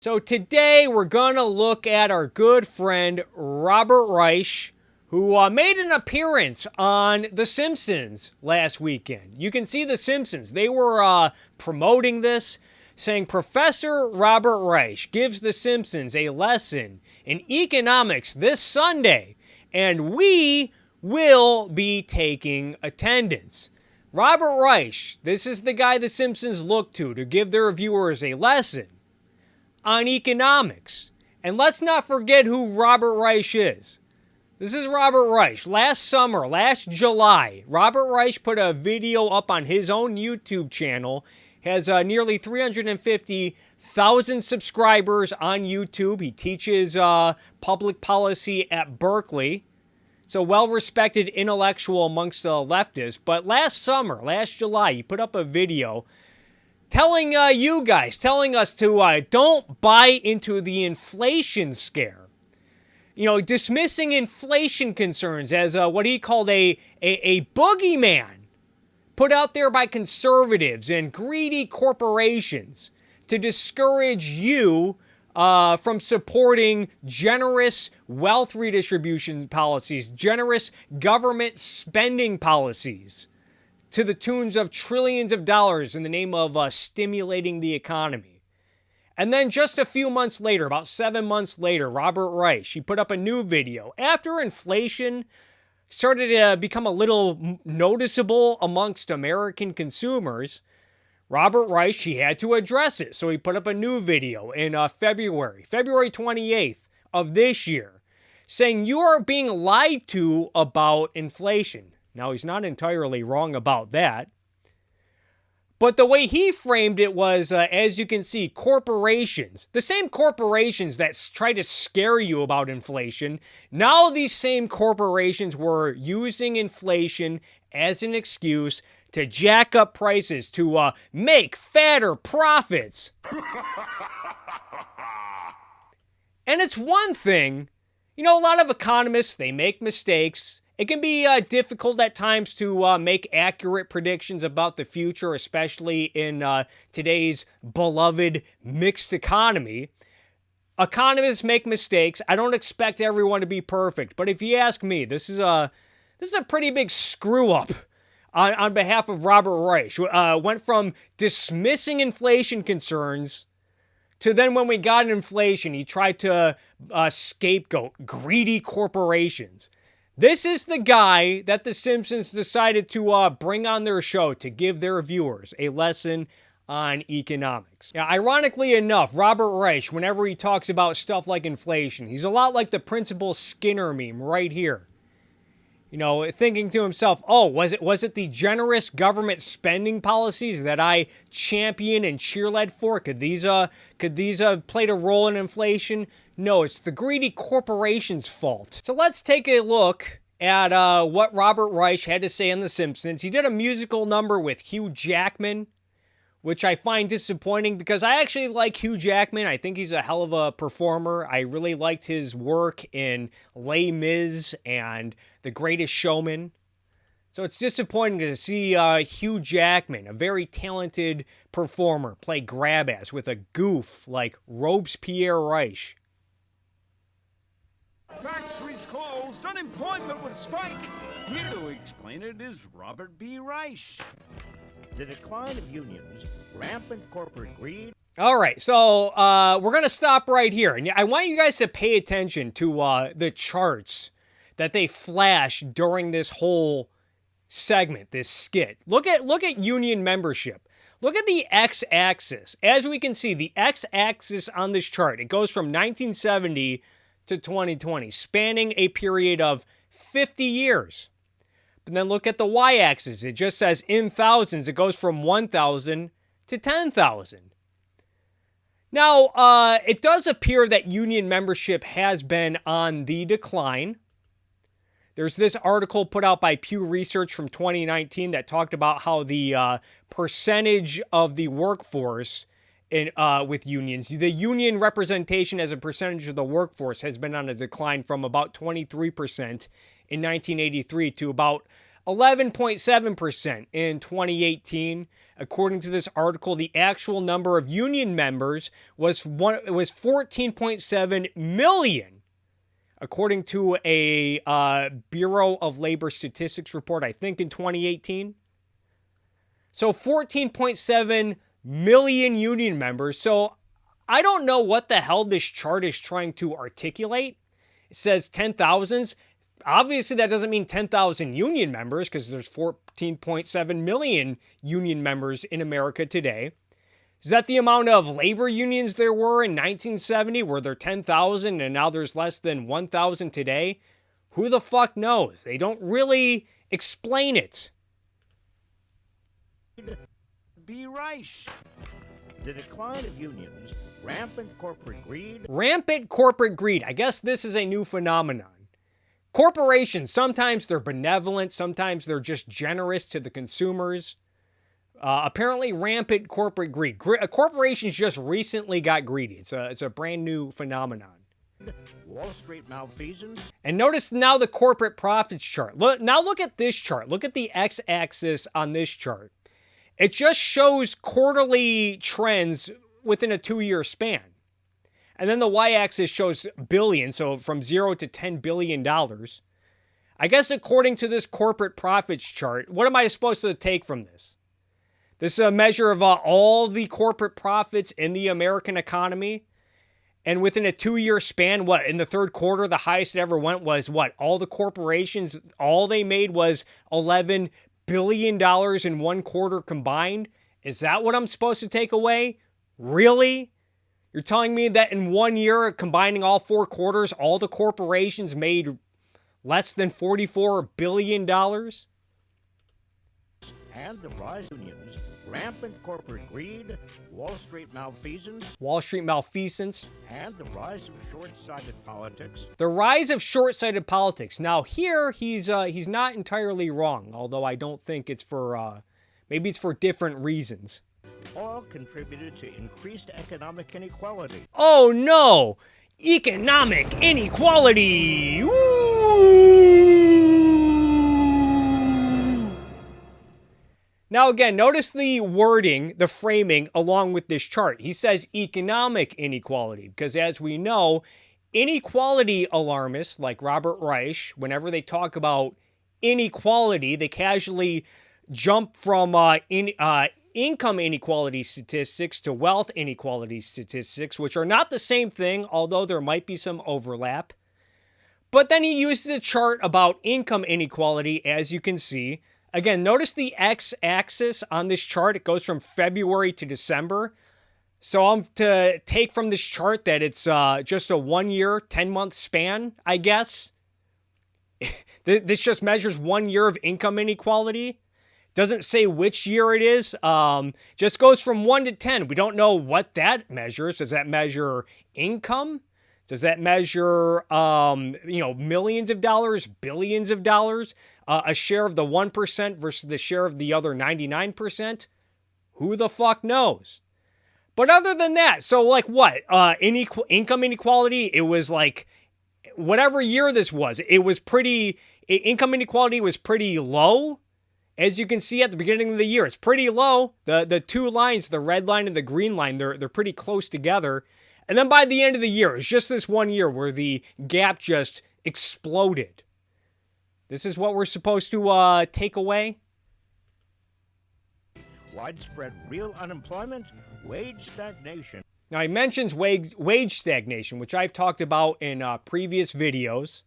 So today we're going to look at our good friend Robert Reich, who made an appearance on The Simpsons last weekend. You can see The Simpsons. They were promoting this, saying Professor Robert Reich gives The Simpsons a lesson in economics this Sunday, and we will be taking attendance. Robert Reich, this is the guy The Simpsons look to give their viewers a lesson on economics. And let's not forget who Robert Reich is. This is Robert Reich. Last July, Robert Reich put a video up on his own YouTube channel. Has nearly 350,000 subscribers on YouTube. He teaches public policy at Berkeley. So well-respected intellectual amongst the leftists. But last July, he put up a video telling us to don't buy into the inflation scare. You know, dismissing inflation concerns as what he called a boogeyman put out there by conservatives and greedy corporations to discourage you from supporting generous wealth redistribution policies, generous government spending policies to the tunes of trillions of dollars in the name of stimulating the economy. And then just a few months later, about 7 months later, Robert Reich, he put up a new video. After inflation started to become a little noticeable amongst American consumers, Robert Reich, he had to address it. So he put up a new video in February 28th of this year, saying you are being lied to about inflation. Now, he's not entirely wrong about that. But the way he framed it was, as you can see, corporations, the same corporations that try to scare you about inflation, now these same corporations were using inflation as an excuse to jack up prices, to make fatter profits. And it's one thing, you know, a lot of economists, they make mistakes. It can be difficult at times to make accurate predictions about the future, especially in today's beloved mixed economy. Economists make mistakes. I don't expect everyone to be perfect, but if you ask me, this is a pretty big screw up on behalf of Robert Reich. Went from dismissing inflation concerns to then when we got inflation, he tried to scapegoat greedy corporations. This is the guy that The Simpsons decided to bring on their show to give their viewers a lesson on economics. Now, ironically enough, Robert Reich, whenever he talks about stuff like inflation, he's a lot like the Principal Skinner meme right here. You know, thinking to himself, oh, was it the generous government spending policies that I champion and cheerlead for? Could these played a role in inflation? No, it's the greedy corporations' fault. So let's take a look at what Robert Reich had to say on The Simpsons. He did a musical number with Hugh Jackman, which I find disappointing because I actually like Hugh Jackman. I think he's a hell of a performer. I really liked his work in Les Mis and The Greatest Showman. So it's disappointing to see Hugh Jackman, a very talented performer, play grab-ass with a goof like Robespierre Reich. Factories closed, unemployment would spike. Here to explain it is Robert B. Reich. The decline of unions, rampant corporate greed. All right, so we're going to stop right here. And I want you guys to pay attention to the charts that they flash during this whole segment, this skit. Look at union membership. Look at the x-axis. As we can see, the x-axis on this chart, it goes from 1970 to 2020, spanning a period of 50 years. But then look at the y-axis. It just says in thousands. It goes from 1,000 to 10,000. Now, it does appear that union membership has been on the decline. There's this article put out by Pew Research from 2019 that talked about how the percentage of the workforce with unions, the union representation as a percentage of the workforce has been on a decline from about 23% in 1983 to about 11.7% in 2018. According to this article, the actual number of union members was 14.7 million. According to a Bureau of Labor Statistics report, I think in 2018. So 14.7 million union members. So I don't know what the hell this chart is trying to articulate. It says 10,000s. Obviously, that doesn't mean 10,000 union members because there's 14.7 million union members in America today. Is that the amount of labor unions there were in 1970? Were there 10,000 and now there's less than 1,000 today? Who the fuck knows? They don't really explain it. B. Reich. The decline of unions, rampant corporate greed. Rampant corporate greed. I guess this is a new phenomenon. Corporations, sometimes they're benevolent, sometimes they're just generous to the consumers. Apparently, rampant corporate greed. Corporations just recently got greedy. It's a brand new phenomenon. Wall Street malfeasance. And notice now the corporate profits chart. Look at this chart. Look at the x-axis on this chart. It just shows quarterly trends within a 2-year span. And then the y-axis shows billions, so from 0 to $10 billion. I guess according to this corporate profits chart, what am I supposed to take from this? This is a measure of all the corporate profits in the American economy. And within a 2-year span, what, in the third quarter, the highest it ever went was what? All the corporations, all they made was $11 billion in 1 quarter combined? Is that what I'm supposed to take away? Really? You're telling me that in 1 year, combining all 4 quarters, all the corporations made less than $44 billion? And the rise of unions, rampant corporate greed, Wall Street malfeasance. Wall Street malfeasance. And the rise of short-sighted politics. The rise of short-sighted politics. Now here, he's not entirely wrong, although I don't think it's for, maybe it's for different reasons. All contributed to increased economic inequality. Oh no! Economic inequality! Woo! Now again, notice the wording, the framing along with this chart. He says economic inequality because as we know, inequality alarmists like Robert Reich, whenever they talk about inequality, they casually jump from income inequality statistics to wealth inequality statistics, which are not the same thing, although there might be some overlap. But then he uses a chart about income inequality, as you can see. Again, notice the x-axis on this chart. It goes from February to December. So I'm to take from this chart that it's just a 1-year, 10-month span, I guess. This just measures 1 year of income inequality. Doesn't say which year it is. Just goes from 1 to 10. We don't know what that measures. Does that measure income? Does that measure, millions of dollars, billions of dollars? A share of the 1% versus the share of the other 99%? Who the fuck knows? But other than that, so like what? Income inequality, it was like, whatever year this was, it was pretty, income inequality was pretty low. As you can see at the beginning of the year, it's pretty low. The two lines, the red line and the green line, they're pretty close together. And then by the end of the year, it's just this 1 year where the gap just exploded. This is what we're supposed to take away. Widespread real unemployment, wage stagnation. Now, he mentions wage stagnation, which I've talked about in previous videos.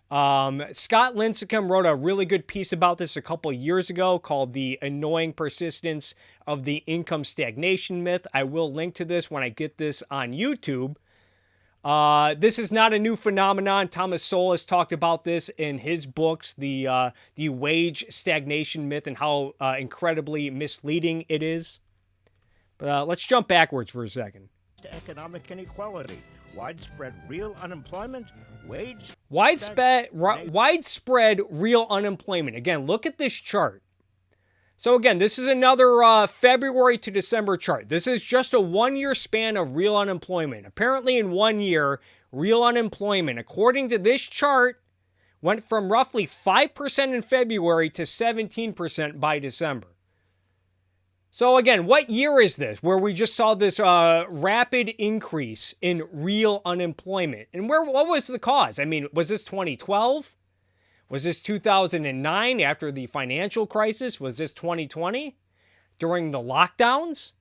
Scott Lincecum wrote a really good piece about this a couple years ago called The Annoying Persistence of the Income Stagnation Myth. I will link to this when I get this on YouTube. This is not a new phenomenon. Thomas Sowell has talked about this in his books, the wage stagnation myth and how incredibly misleading it is. But let's jump backwards for a second. Economic inequality, widespread real unemployment, widespread real unemployment. Again, look at this chart. So again, this is another February to December chart. This is just a 1 year span of real unemployment. Apparently in 1 year, real unemployment, according to this chart, went from roughly 5% in February to 17% by December. So again, what year is this where we just saw this rapid increase in real unemployment? And what was the cause? I mean, was this 2012? Was this 2009 after the financial crisis? Was this 2020 during the lockdowns?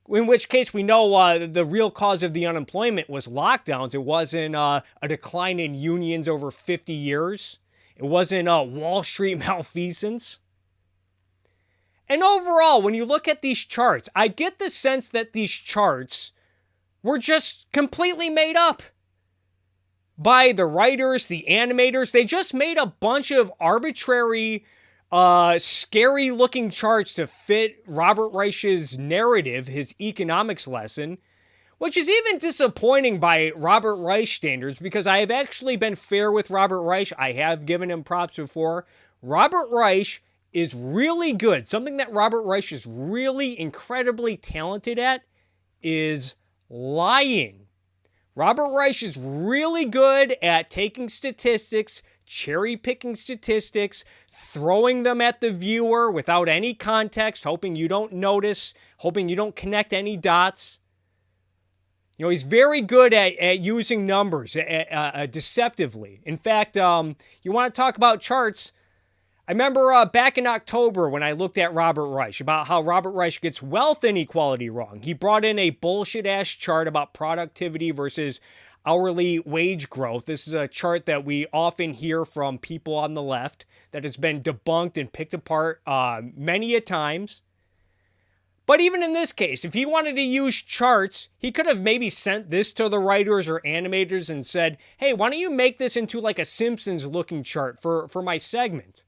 In which case we know the real cause of the unemployment was lockdowns. It wasn't a decline in unions over 50 years. It wasn't Wall Street malfeasance. And overall, when you look at these charts, I get the sense that these charts were just completely made up by the writers, the animators. They just made a bunch of arbitrary, scary-looking charts to fit Robert Reich's narrative, his economics lesson, which is even disappointing by Robert Reich standards, because I have actually been fair with Robert Reich. I have given him props before. Robert Reich is really good. Something that Robert Reich is really incredibly talented at is lying. Robert Reich is really good at taking statistics, cherry-picking statistics, throwing them at the viewer without any context, hoping you don't notice, hoping you don't connect any dots. You know, he's very good at using numbers deceptively. In fact, you want to talk about charts, I remember back in October when I looked at Robert Reich, about how Robert Reich gets wealth inequality wrong. He brought in a bullshit-ass chart about productivity versus hourly wage growth. This is a chart that we often hear from people on the left that has been debunked and picked apart many a times. But even in this case, if he wanted to use charts, he could have maybe sent this to the writers or animators and said, hey, why don't you make this into like a Simpsons-looking chart for my segment?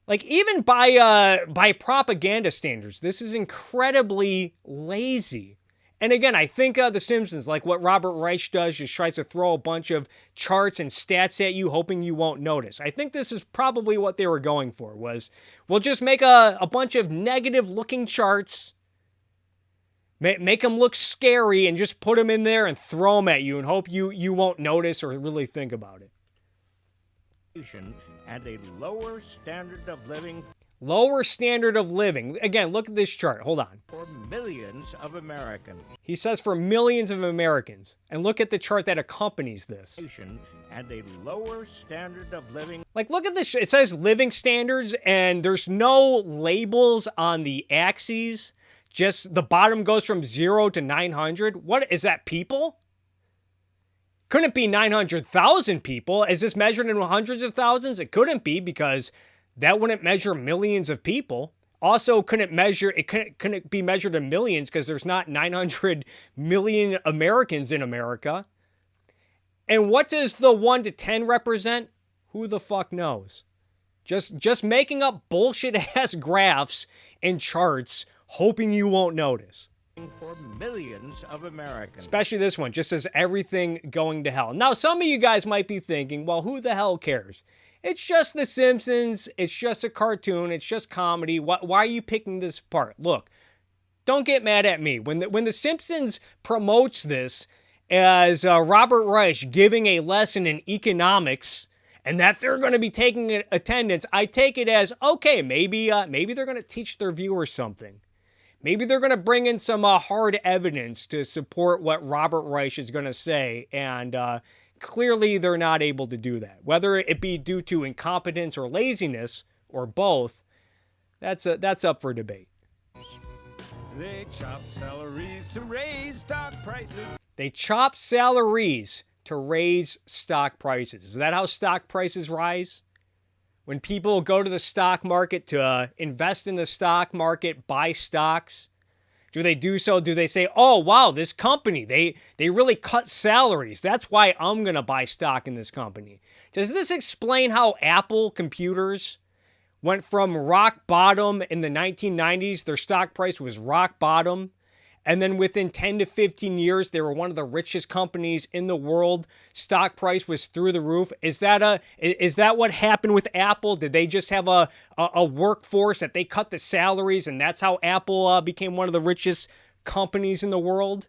Like, even by propaganda standards, this is incredibly lazy. And again, I think The Simpsons, like what Robert Reich does, just tries to throw a bunch of charts and stats at you, hoping you won't notice. I think this is probably what they were going for, was we'll just make a bunch of negative-looking charts, make them look scary, and just put them in there and throw them at you and hope you won't notice or really think about it. And a lower standard of living. Lower standard of living. Again, look at this chart. Hold on. For millions of Americans. He says for millions of Americans. And look at the chart that accompanies this. And a lower standard of living. Like, look at this. It says living standards, and there's no labels on the axes. Just the bottom goes from 0 to 900. What is that, people? Couldn't be 900,000 people. Is this measured in hundreds of thousands? It couldn't be, because that wouldn't measure millions of people. Also, couldn't be measured in millions, because there's not 900 million Americans in America. And what does the 1 to 10 represent? Who the fuck knows? Just making up bullshit-ass graphs and charts, hoping you won't notice. For millions of Americans. Especially this one, just says everything going to hell. Now, some of you guys might be thinking, well, who the hell cares? It's just The Simpsons. It's just a cartoon. It's just comedy. Why are you picking this apart? Look, don't get mad at me. When the Simpsons promotes this as Robert Reich giving a lesson in economics and that they're going to be taking attendance, I take it as, okay, maybe they're going to teach their viewers something. Maybe they're going to bring in some hard evidence to support what Robert Reich is going to say, and clearly they're not able to do that. Whether it be due to incompetence or laziness, or both, that's up for debate. They chop salaries to raise stock prices. They chop salaries to raise stock prices. Is that how stock prices rise? When people go to the stock market to invest in the stock market, buy stocks, do they do so? Do they say, oh, wow, this company, they really cut salaries. That's why I'm going to buy stock in this company. Does this explain how Apple computers went from rock bottom in the 1990s? Their stock price was rock bottom. And then within 10 to 15 years, they were one of the richest companies in the world. Stock price was through the roof. Is that what happened with Apple? Did they just have a workforce that they cut the salaries, and that's how Apple became one of the richest companies in the world?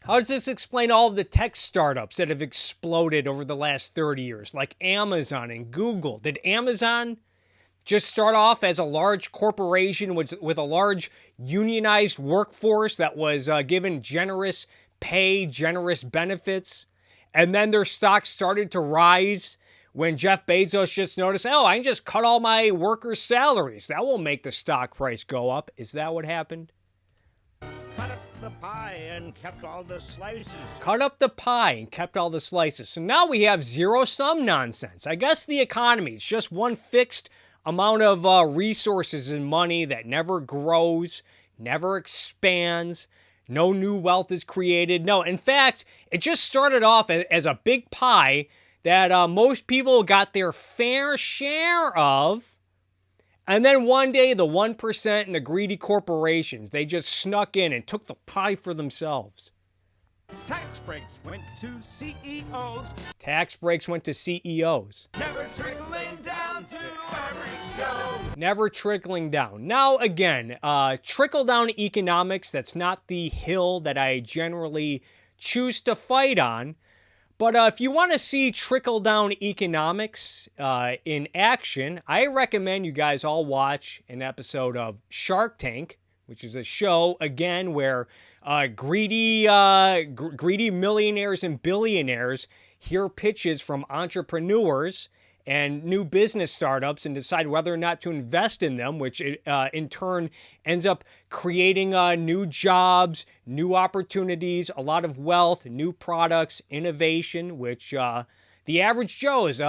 How does this explain all of the tech startups that have exploded over the last 30 years, like Amazon and Google? Did Amazon just start off as a large corporation with a large unionized workforce that was given generous pay, generous benefits, and then their stock started to rise when Jeff Bezos just noticed, oh, I can just cut all my workers' salaries. That will make the stock price go up. Is that what happened? Cut up the pie and kept all the slices. Cut up the pie and kept all the slices. So now we have zero-sum nonsense. I guess the economy is just one fixed amount of resources and money that never grows, never expands. No new wealth is created. No, in fact, it just started off as a big pie that most people got their fair share of. And then one day, the 1% and the greedy corporations, they just snuck in and took the pie for themselves. Tax breaks went to CEOs, Tax breaks went to CEOs. never trickling down to average Joe. Never trickling down. Now, again, trickle-down economics, that's not the hill that I generally choose to fight on. But if you want to see trickle-down economics in action, I recommend you guys all watch an episode of Shark Tank, which is a show, again, where greedy millionaires and billionaires hear pitches from entrepreneurs and new business startups and decide whether or not to invest in them, which in turn ends up creating new jobs, new opportunities, a lot of wealth, new products, innovation, which the average Joes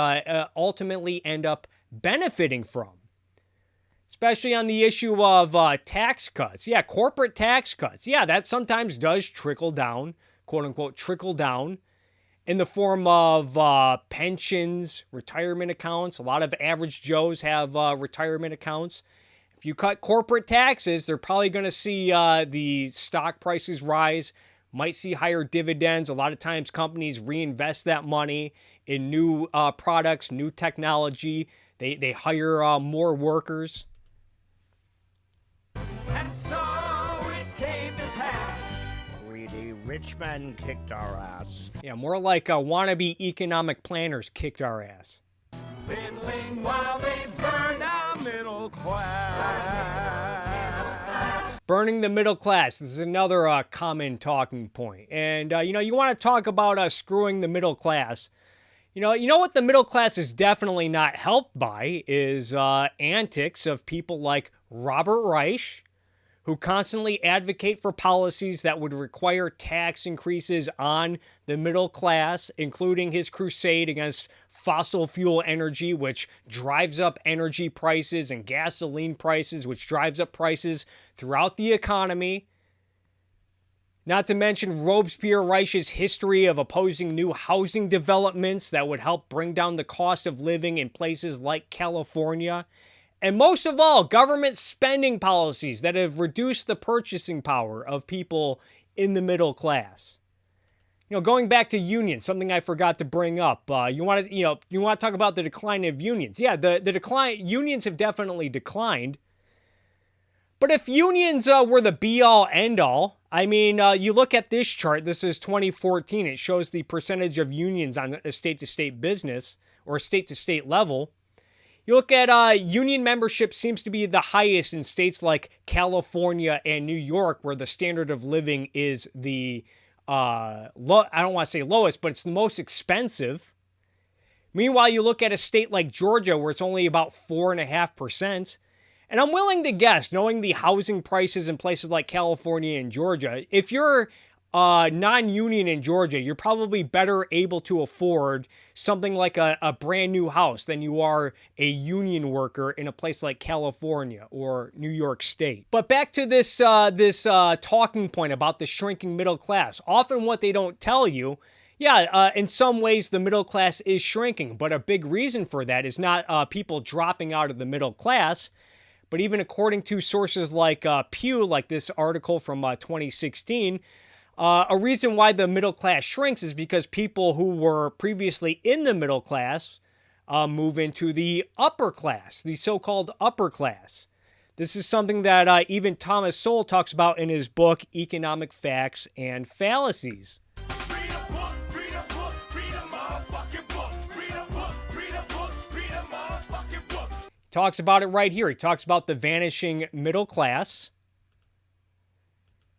ultimately end up benefiting from. Especially on the issue of tax cuts. Yeah, corporate tax cuts. Yeah, that sometimes does trickle down, quote unquote, trickle down in the form of pensions, retirement accounts. A lot of average Joes have retirement accounts. If you cut corporate taxes, they're probably going to see the stock prices rise, might see higher dividends. A lot of times companies reinvest that money in new products, new technology. They hire more workers. And so it came to pass. Greedy rich men kicked our ass. Yeah, more like wannabe economic planners kicked our ass. Fiddling while they burn our middle class. Burning the middle class. This is another common talking point. And, you want to talk about screwing the middle class. You know what the middle class is definitely not helped by is antics of people like Robert Reich, who constantly advocate for policies that would require tax increases on the middle class, including his crusade against fossil fuel energy, which drives up energy prices, and gasoline prices, which drives up prices throughout the economy. Not to mention Robespierre Reich's history of opposing new housing developments that would help bring down the cost of living in places like California. And most of all, government spending policies that have reduced the purchasing power of people in the middle class. Going back to unions, something I forgot to bring up. You want to talk about the decline of unions. Yeah, the decline. Unions have definitely declined. But if unions were the be-all, end-all, I mean, you look at this chart. This is 2014. It shows the percentage of unions on a state-to-state business or state-to-state level. You look at union membership seems to be the highest in states like California and New York, where the standard of living is the, I don't want to say lowest, but it's the most expensive. Meanwhile, you look at a state like Georgia, where it's only about 4.5%. And I'm willing to guess, knowing the housing prices in places like California and Georgia, if you're non-union in Georgia, you're probably better able to afford something like a brand new house than you are a union worker in a place like California or New York State. But back to this talking point about the shrinking middle class. Often what they don't tell you, in some ways the middle class is shrinking, but a big reason for that is not people dropping out of the middle class. But even according to sources like Pew, like this article from 2016, a reason why the middle class shrinks is because people who were previously in the middle class move into the upper class, the so-called upper class. This is something that even Thomas Sowell talks about in his book, Economic Facts and Fallacies. Read a book, read a book, read a motherfucking book. Read a book, read a book, read a motherfucking book. Talks about it right here. He talks about the vanishing middle class.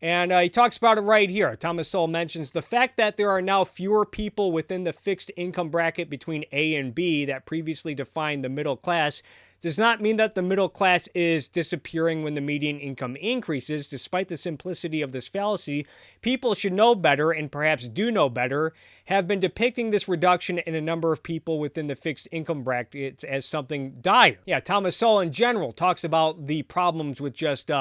And he talks about it right here. Thomas Sowell mentions the fact that there are now fewer people within the fixed income bracket between A and B that previously defined the middle class does not mean that the middle class is disappearing when the median income increases. Despite the simplicity of this fallacy, people should know better, and perhaps do know better, have been depicting this reduction in a number of people within the fixed income brackets as something dire. Yeah, Thomas Sowell in general talks about the problems with just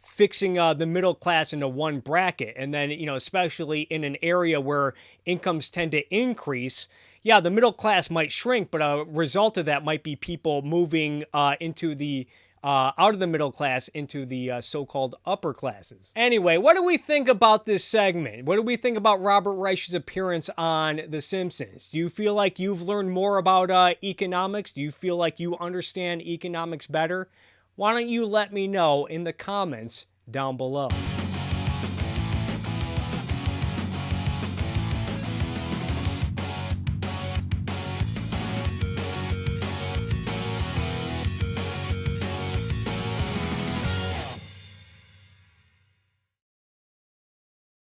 fixing the middle class into one bracket. And then, especially in an area where incomes tend to increase, yeah, the middle class might shrink, but a result of that might be people moving into the out of the middle class into the so-called upper classes. Anyway, what do we think about this segment? What do we think about Robert Reich's appearance on The Simpsons? Do you feel like you've learned more about economics? Do you feel like you understand economics better? Why don't you let me know in the comments down below?